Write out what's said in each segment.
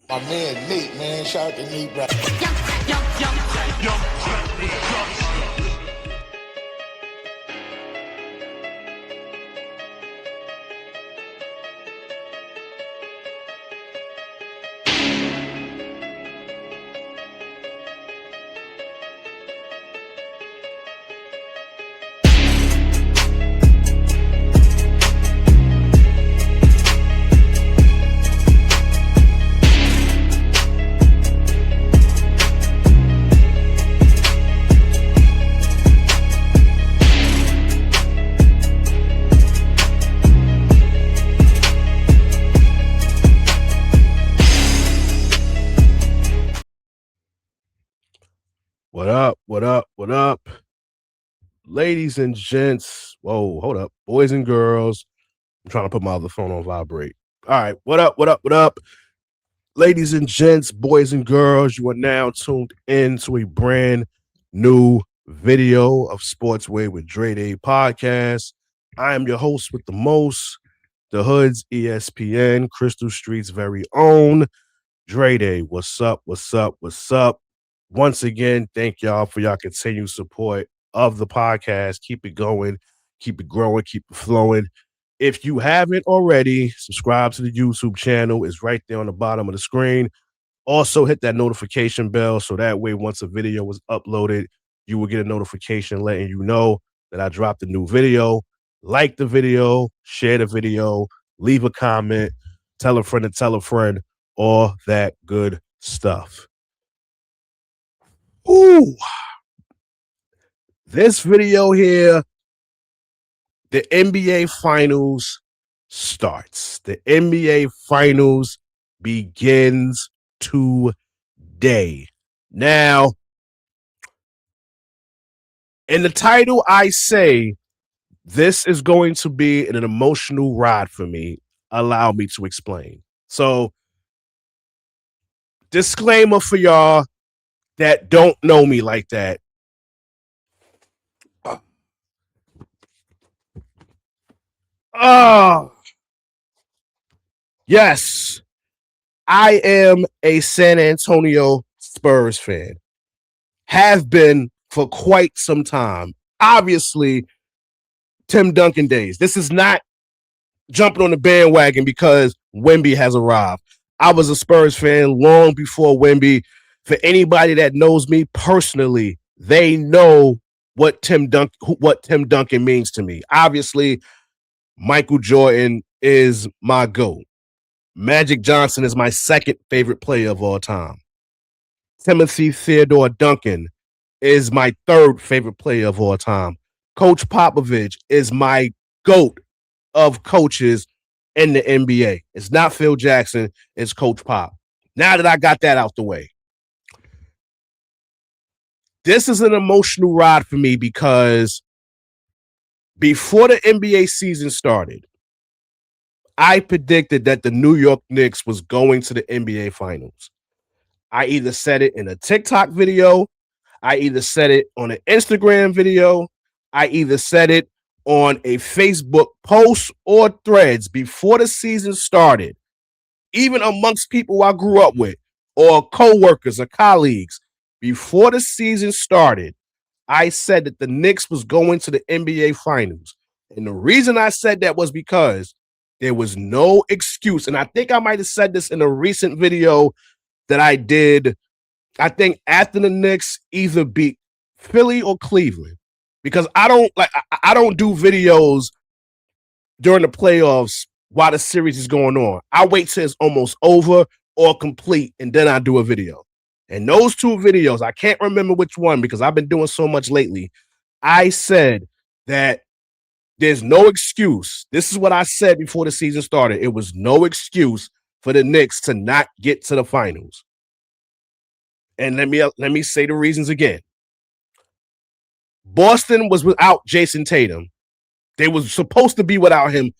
My man Nate, man. Shout out to Nate, bro. What up? What up? What up? Ladies and gents. Whoa, hold up. Boys and girls. I'm trying to put my other phone on vibrate. All right. What up? What up? What up? Ladies and gents, boys and girls, you are now tuned in to a brand new video of Sportsway with Dre Day podcast. I am your host with the most, the Hood's ESPN, Crystal Street's very own, Dre Day. What's up? What's up? What's up? Once again, thank y'all for y'all continued support of the podcast. Keep it going, keep it growing, keep it flowing. If you haven't already, subscribe to the YouTube channel. It's right there on the bottom of the screen. Also, hit that notification bell so that way once a video is uploaded, you will get a notification letting you know that I dropped a new video. Like the video, share the video, leave a comment, tell a friend to tell a friend, all that good stuff. Ooh, this video here, the NBA Finals starts. The NBA Finals begins today. Now, in the title, I say this is going to be an emotional ride for me. Allow me to explain. So, disclaimer for y'all that don't know me like that. Yes, I am a San Antonio Spurs fan. Have been for quite some time. Obviously, Tim Duncan days. This is not jumping on the bandwagon because Wemby has arrived. I was a Spurs fan long before Wemby. For anybody that knows me personally, they know what Tim Duncan means to me. Obviously, Michael Jordan is my GOAT. Magic Johnson is my second favorite player of all time. Timothy Theodore Duncan is my third favorite player of all time. Coach Popovich is my GOAT of coaches in the NBA. It's not Phil Jackson, it's Coach Pop. Now that I got that out the way, this is an emotional ride for me because before the NBA season started, I predicted that the New York Knicks was going to the NBA Finals. I either said it in a TikTok video, I either said it on an Instagram video, I either said it on a Facebook post or threads before the season started, even amongst people I grew up with or coworkers or colleagues. Before the season started, I said that the Knicks was going to the NBA Finals. And the reason I said that was because there was no excuse. And I think I might have said this in a recent video that I did, I think after the Knicks either beat Philly or Cleveland. Because I don't do videos during the playoffs while the series is going on. I wait till it's almost over or complete, and then I do a video. And those two videos, I can't remember which one because I've been doing so much lately. I said that there's no excuse. This is what I said before the season started. It was no excuse for the Knicks to not get to the finals. And let me say the reasons again. Boston was without Jason Tatum. They was supposed to be without him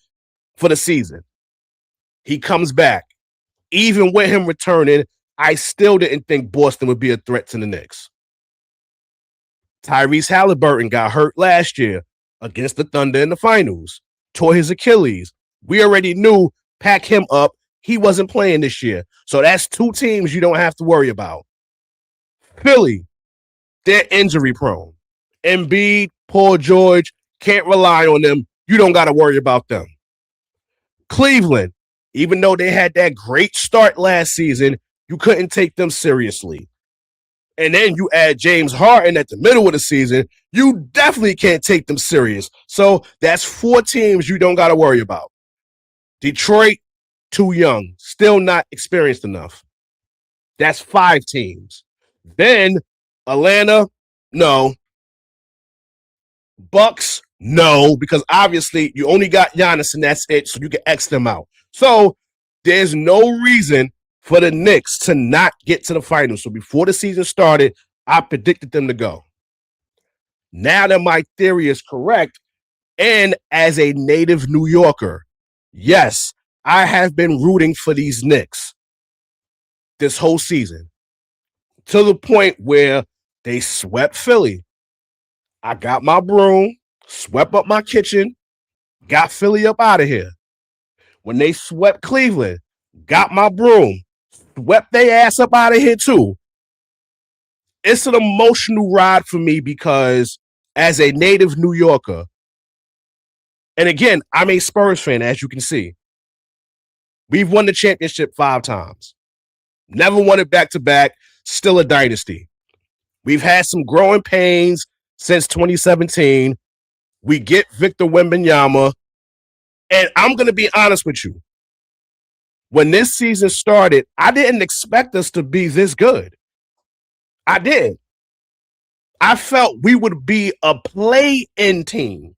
for the season. He comes back. Even with him returning, I still didn't think Boston would be a threat to the Knicks. Tyrese Halliburton got hurt last year against the Thunder in the finals, tore his Achilles. We already knew, pack him up. He wasn't playing this year. So that's two teams you don't have to worry about. Philly, they're injury prone. Embiid, Paul George, can't rely on them. You don't got to worry about them. Cleveland, even though they had that great start last season, you couldn't take them seriously. And then you add James Harden at the middle of the season, you definitely can't take them serious. So that's four teams you don't got to worry about. Detroit, too young, still not experienced enough. That's five teams. Then Atlanta, no. Bucks, no, because obviously you only got Giannis and that's it, so you can X them out. So there's no reason for the Knicks to not get to the finals. So before the season started, I predicted them to go. Now that my theory is correct, and as a native New Yorker, yes, I have been rooting for these Knicks this whole season to the point where they swept Philly. I got my broom, swept up my kitchen, got Philly up out of here. When they swept Cleveland, got my broom, swept their ass up out of here too. It's an emotional ride for me because as a native New Yorker, and again, I'm a Spurs fan, as you can see. We've won the championship 5 times. Never won it back-to-back, still a dynasty. We've had some growing pains since 2017. We get Victor Wembanyama. And I'm going to be honest with you. When this season started, I didn't expect us to be this good. I did. I felt we would be a play-in team.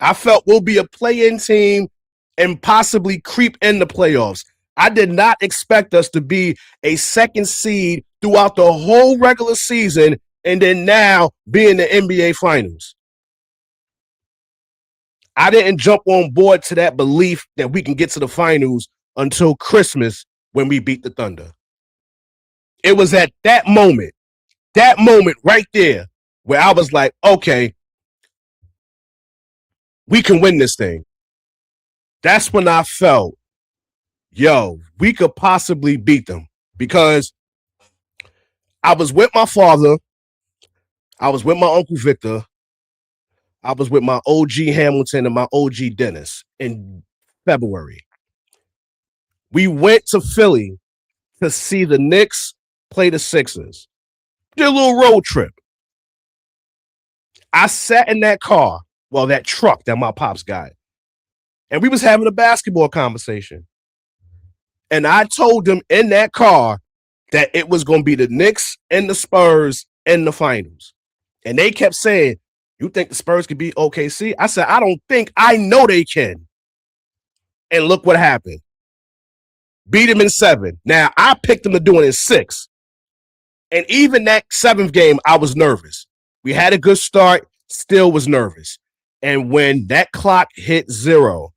I felt we'll be a play-in team and possibly creep in the playoffs. I did not expect us to be a second seed throughout the whole regular season and then now be in the NBA Finals. I didn't jump on board to that belief that we can get to the finals until Christmas when we beat the Thunder. It was at that moment right there where I was like, okay, we can win this thing. That's when I felt, yo, we could possibly beat them because I was with my father. I was with my Uncle Victor. I was with my OG Hamilton and my OG Dennis in February. We went to Philly to see the Knicks play the Sixers. Did a little road trip. I sat in that car, well, that truck that my pops got, and we was having a basketball conversation. And I told them in that car that it was going to be the Knicks and the Spurs in the finals. And they kept saying, you think the Spurs could beat OKC? I said, I don't think. I know they can. And look what happened. Beat them in 7. Now, I picked them to do it in 6. And even that 7th game, I was nervous. We had a good start, still was nervous. And when that clock hit 0,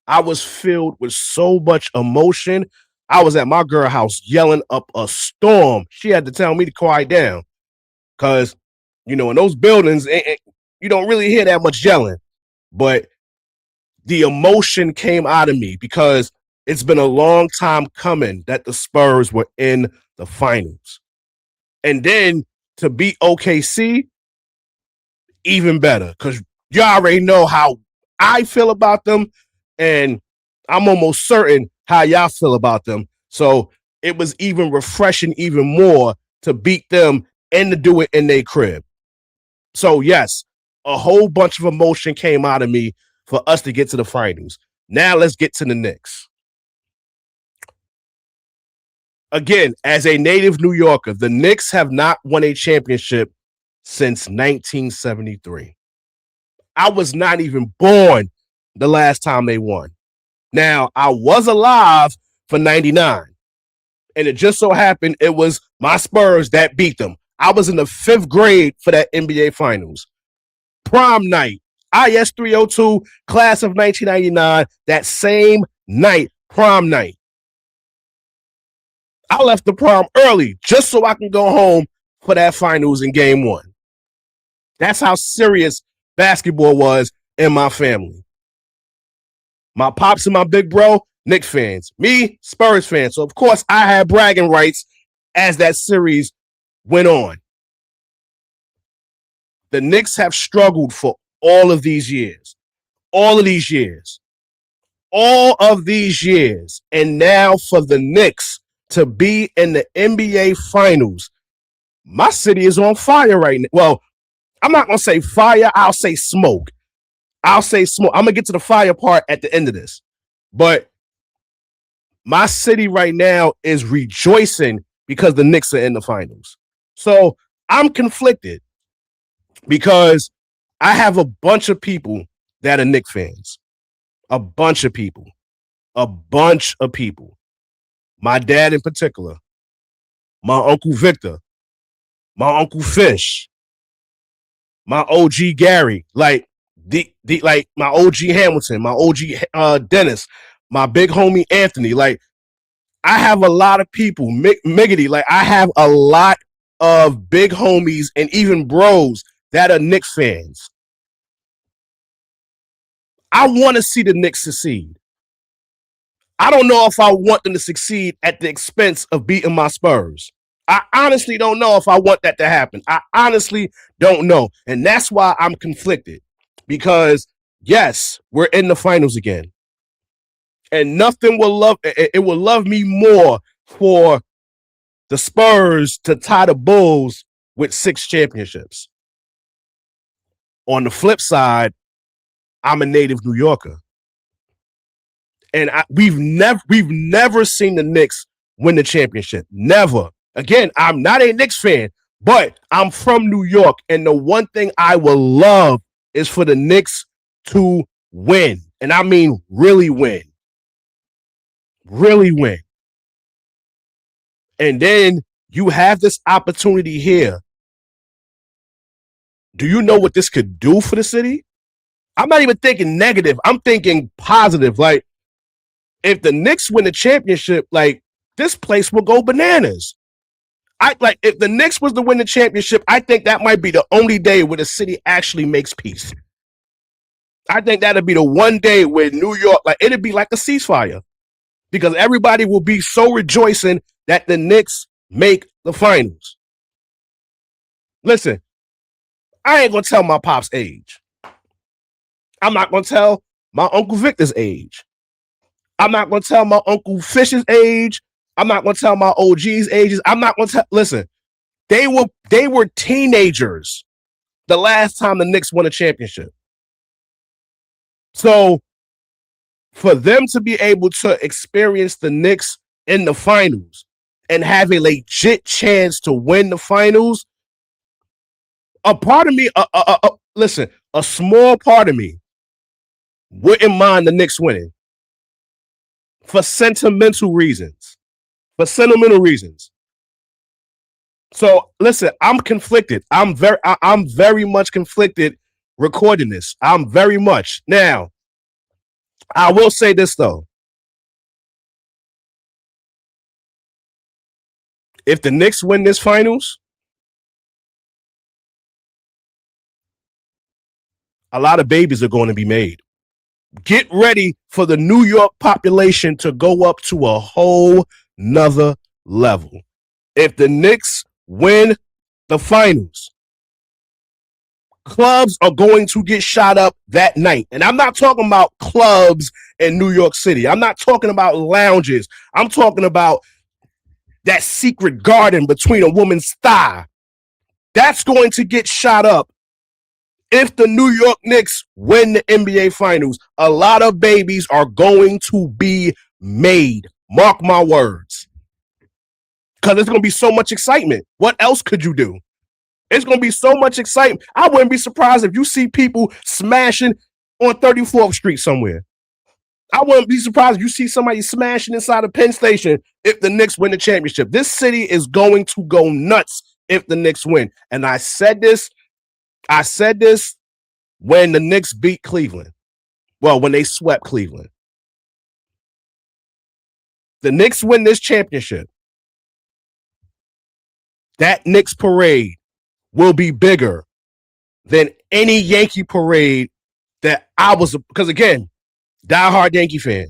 I was filled with so much emotion. I was at my girl house yelling up a storm. She had to tell me to quiet down because, you know, in those buildings, you don't really hear that much yelling. But the emotion came out of me because it's been a long time coming that the Spurs were in the finals. And then to beat OKC, even better because you already know how I feel about them. And I'm almost certain how y'all feel about them. So it was even refreshing even more to beat them and to do it in their crib. So, yes, a whole bunch of emotion came out of me for us to get to the finals. Now let's get to the Knicks. Again, as a native New Yorker, the Knicks have not won a championship since 1973. I was not even born the last time they won. Now, I was alive for 99. And it just so happened it was my Spurs that beat them. I was in the 5th grade for that NBA Finals. Prom night, IS 302, class of 1999, that same night, prom night. I left the prom early just so I can go home for that finals in game 1. That's how serious basketball was in my family. My pops and my big bro, Knicks fans. Me, Spurs fans. So, of course, I had bragging rights as that series went on. The Knicks have struggled for all of these years. All of these years. All of these years. And now for the Knicks to be in the NBA Finals, my city is on fire right now. Well, I'm not going to say fire. I'll say smoke. I'm going to get to the fire part at the end of this. But my city right now is rejoicing because the Knicks are in the finals. So I'm conflicted because I have a bunch of people that are Knicks fans. A bunch of people. My dad in particular. My Uncle Victor. My Uncle Fish. My OG Gary. Like my OG Hamilton. My OG Dennis. My big homie Anthony. Like, I have a lot of people, Miggity, like I have a lot of big homies and even bros that are Knicks fans. I want to see the Knicks succeed. I don't know if I want them to succeed at the expense of beating my Spurs. I honestly don't know if I want that to happen. I honestly don't know. And that's why I'm conflicted. Because, yes, we're in the finals again. And nothing will love me more for the Spurs to tie the Bulls with 6 championships. On the flip side, I'm a native New Yorker. And we've never seen the Knicks win the championship. Never. Again, I'm not a Knicks fan, but I'm from New York. And the one thing I will love is for the Knicks to win. And I mean really win. Really win. And then you have this opportunity here. Do you know what this could do for the city? I'm not even thinking negative. I'm thinking positive. Like, if the Knicks win the championship, like, this place will go bananas. If the Knicks was to win the championship, I think that might be the only day where the city actually makes peace. I think that'd be the one day where New York, like, it'd be like a ceasefire. Because everybody will be so rejoicing that the Knicks make the finals. Listen, I ain't going to tell my pop's age. I'm not going to tell my Uncle Victor's age. I'm not going to tell my Uncle Fish's age. I'm not going to tell my OG's ages. I'm not going to tell. Listen, they were teenagers the last time the Knicks won a championship. So for them to be able to experience the Knicks in the finals and have a legit chance to win the finals, a part of me, listen, a small part of me wouldn't mind the Knicks winning for sentimental reasons. So listen, I'm conflicted. I'm very much conflicted recording this. I'm very much. Now, I will say this though. If the Knicks win this finals, a lot of babies are going to be made. Get ready for the New York population to go up to a whole nother level. If the Knicks win the finals, clubs are going to get shot up that night. And I'm not talking about clubs in New York City. I'm not talking about lounges. I'm talking about that secret garden between a woman's thigh. That's going to get shot up if the New York Knicks win the NBA Finals. A lot of babies are going to be made. Mark my words. Because there's going to be so much excitement. What else could you do? It's going to be so much excitement. I wouldn't be surprised if you see people smashing on 34th Street somewhere. I wouldn't be surprised if you see somebody smashing inside of Penn Station if the Knicks win the championship. This city is going to go nuts if the Knicks win. And I said this when the Knicks beat Cleveland. Well, when they swept Cleveland. The Knicks win this championship. That Knicks parade will be bigger than any Yankee parade that I was, because again, diehard Yankee fan.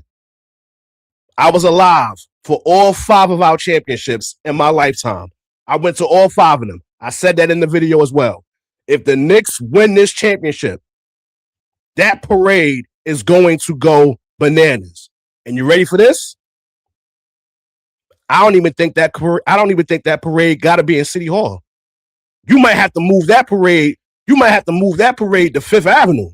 I was alive for all 5 of our championships in my lifetime. I went to all 5 of them. I said that in the video as well. If the Knicks win this championship, that parade is going to go bananas. And you ready for this? I don't even think that parade got to be in City Hall. You might have to move that parade. You might have to move that parade to Fifth Avenue.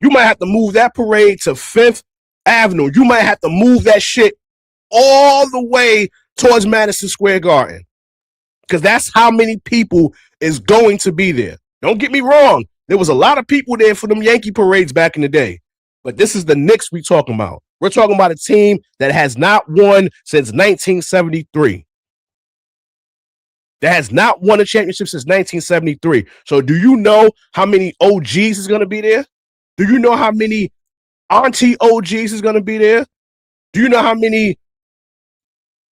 You might have to move that parade to Fifth Avenue. You might have to move that shit all the way towards Madison Square Garden. Because that's how many people is going to be there. Don't get me wrong. There was a lot of people there for them Yankee parades back in the day. But this is the Knicks we talking about. We're talking about a team that has not won since 1973. That has not won a championship since 1973. So do you know how many OGs is going to be there? Do you know how many auntie OGs is going to be there? Do you know how many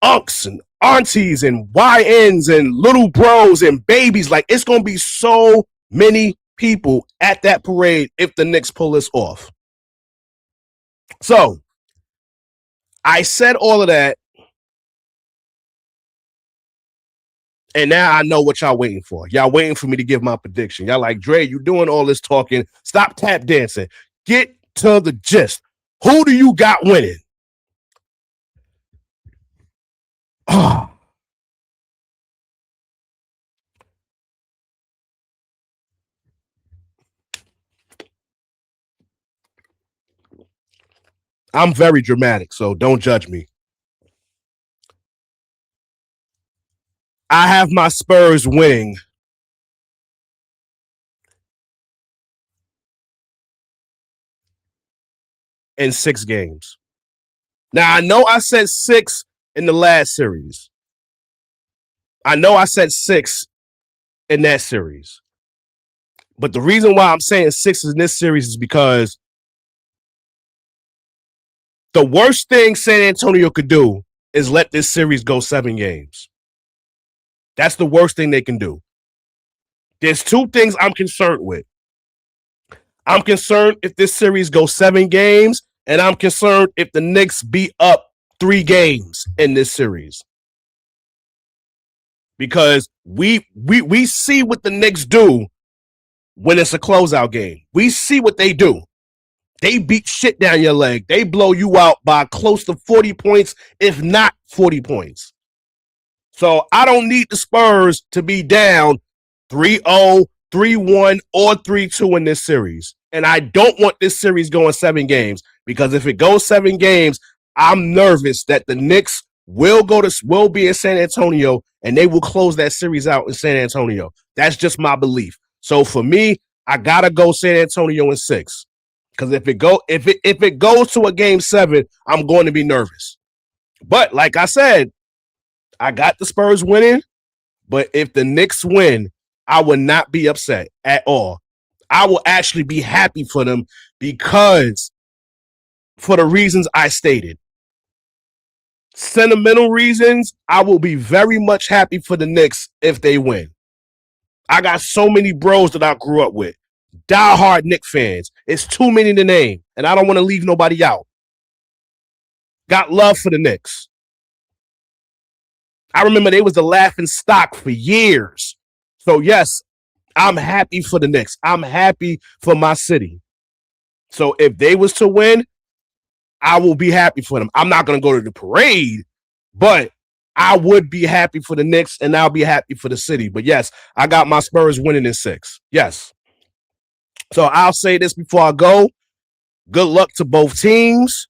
unks and aunties and YNs and little bros and babies? Like, it's going to be so many people at that parade if the Knicks pull this off. So I said all of that, and now I know what y'all waiting for. Y'all waiting for me to give my prediction. Y'all like, Dre, you doing all this talking. Stop tap dancing. Get to the gist. Who do you got winning? Oh. I'm very dramatic, so don't judge me. I have my Spurs winning in 6 games. Now, I know I said 6 in the last series. I know I said 6 in that series. But the reason why I'm saying 6 in this series is because the worst thing San Antonio could do is let this series go 7 games. That's the worst thing they can do. There's 2 things I'm concerned with. I'm concerned if this series goes 7 games, and I'm concerned if the Knicks beat up 3 games in this series. Because we see what the Knicks do when it's a closeout game. We see what they do. They beat shit down your leg. They blow you out by close to 40 points, if not 40 points. So I don't need the Spurs to be down 3-0, 3-1, or 3-2 in this series. And I don't want this series going 7 games, because if it goes 7 games, I'm nervous that the Knicks will be in San Antonio and they will close that series out in San Antonio. That's just my belief. So for me, I gotta go San Antonio in 6. Because if it goes to a game 7, I'm going to be nervous. But like I said, I got the Spurs winning. But if the Knicks win, I will not be upset at all. I will actually be happy for them, because for the reasons I stated. Sentimental reasons, I will be very much happy for the Knicks if they win. I got so many bros that I grew up with. Die-hard Knicks fans. It's too many to name, and I don't want to leave nobody out. Got love for the Knicks. I remember they was the laughing stock for years. So, yes, I'm happy for the Knicks. I'm happy for my city. So, if they was to win, I will be happy for them. I'm not going to go to the parade, but I would be happy for the Knicks, and I'll be happy for the city. But, yes, I got my Spurs winning in 6. Yes. So, I'll say this before I go. Good luck to both teams.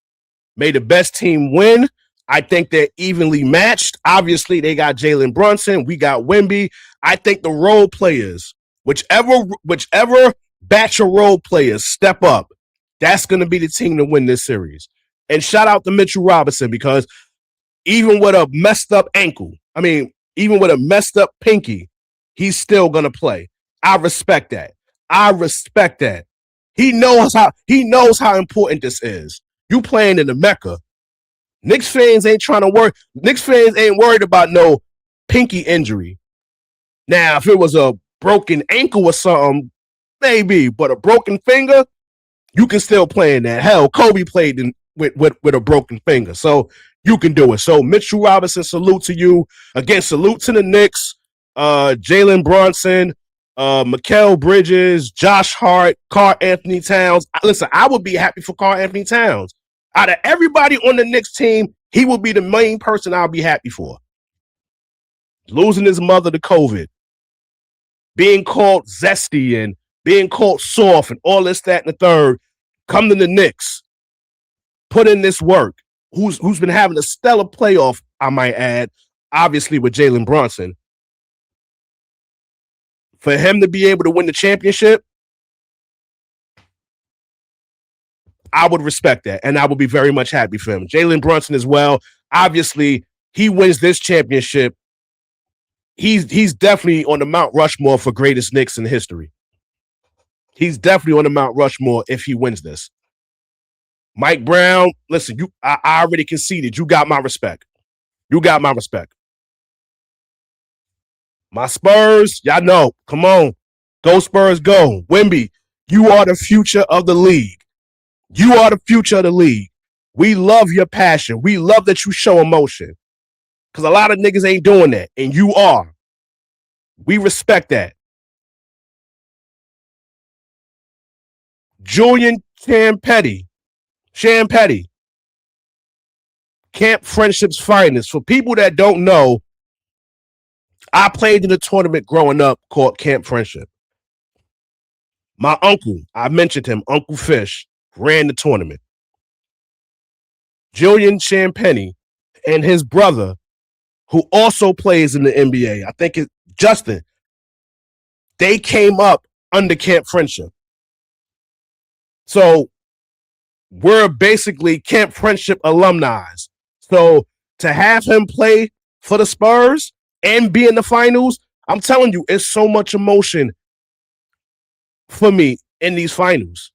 May the best team win. I think they're evenly matched. Obviously, they got Jalenbrunson. We got Wemby. I think the role players, whichever batch of role players step up, that's going to be the team to win this series. And shout out to Mitchell Robinson, because even with a messed up ankle, even with a messed up pinky, he's still going to play. I respect that. He knows how important this is. You playing in the Mecca. Knicks fans ain't worried about no pinky injury. Now, if it was a broken ankle or something, maybe, but a broken finger, you can still play in that. Hell, Kobe played in with a broken finger. So you can do it. So Mitchell Robinson, salute to you. Again, salute to the Knicks, jalenbrunson, mikalbridges, Josh Hart, Karlanthony Towns. Listen, I would be happy for Karlanthony Towns. Out of everybody on the Knicks team, he would be the main person I'll be happy for. Losing his mother to COVID, being called zesty and being called soft and all this, that, and the third. Come to the Knicks, put in this work. Who's been having a stellar playoff, I might add, obviously with jalenbrunson. For him to be able to win the championship, I would respect that, and I would be very much happy for him. Jalenbrunson as well. Obviously, he wins this championship. He's definitely on the Mount Rushmore for greatest Knicks in history. He's definitely on the Mount Rushmore if he wins this. Mike Brown, listen, I already conceded. You got my respect. You got my respect. My Spurs, y'all know. Come on. Go Spurs, go. Wemby, you are the future of the league. You are the future of the league. We love your passion. We love that you show emotion. Because a lot of niggas ain't doing that. And you are. We respect that. Julianchampagnie. Camp Friendship's finest. For people that don't know, I played in a tournament growing up called Camp Friendship. My uncle, I mentioned him, Uncle Fish, ran the tournament. Julianchampagnie and his brother, who also plays in the NBA, I think it's Justin, they came up under Camp Friendship. So we're basically Camp Friendship alumni. So to have him play for the Spurs and be in the finals, I'm telling you, it's so much emotion for me in these finals.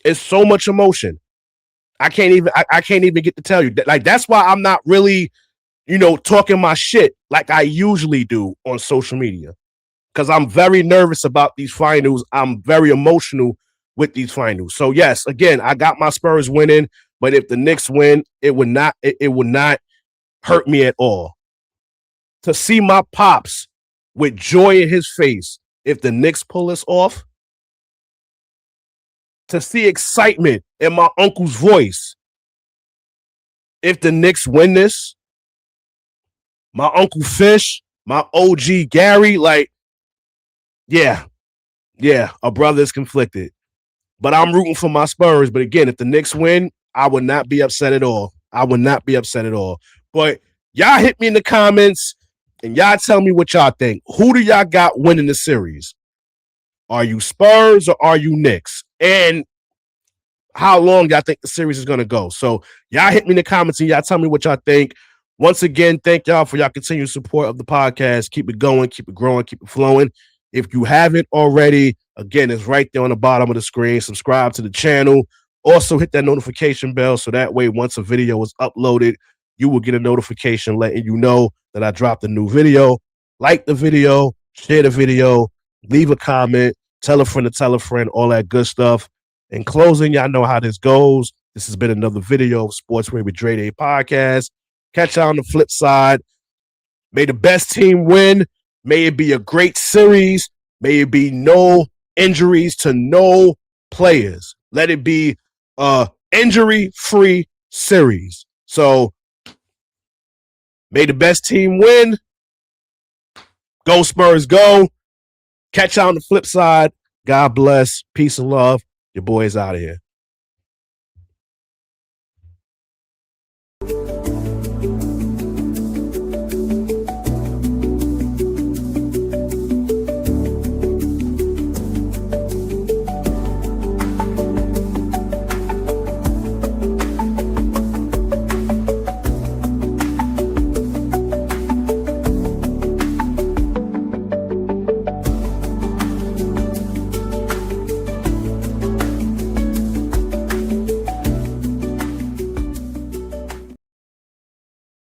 It's so much emotion. I can't even get to tell you that. Like, that's why I'm not really, talking my shit like I usually do on social media. Because I'm very nervous about these finals. I'm very emotional with these finals. So yes, again, I got my Spurs winning, but if the Knicks win, it would not hurt me at all. To see my pops with joy in his face if the Knicks pull this off, to see excitement in my uncle's voice if the Knicks win this, my Uncle Fish, my OG Gary, yeah, a brother is conflicted. But I'm rooting for my Spurs. But again, if the Knicks win, I would not be upset at all. But y'all hit me in the comments and y'all tell me what y'all think. Who do y'all got winning the series? Are you Spurs or are you Knicks? And how long y'all think the series is going to go? So y'all hit me in the comments and y'all tell me what y'all think. Once again, thank y'all for y'all continued support of the podcast. Keep it going, keep it growing, keep it flowing. If you haven't already, again, it's right there on the bottom of the screen. Subscribe to the channel. Also, hit that notification bell so that way once a video is uploaded, you will get a notification letting you know that I dropped a new video. Like the video, share the video, leave a comment, tell a friend to tell a friend, all that good stuff. In closing, y'all know how this goes. This has been another video of Sports with Dre Day podcast. Catch y'all on the flip side. May the best team win. May it be a great series. May it be no injuries to no players. Let it be a injury-free series. So, may the best team win. Go Spurs, go. Catch y'all on the flip side. God bless. Peace and love. Your boy is out of here.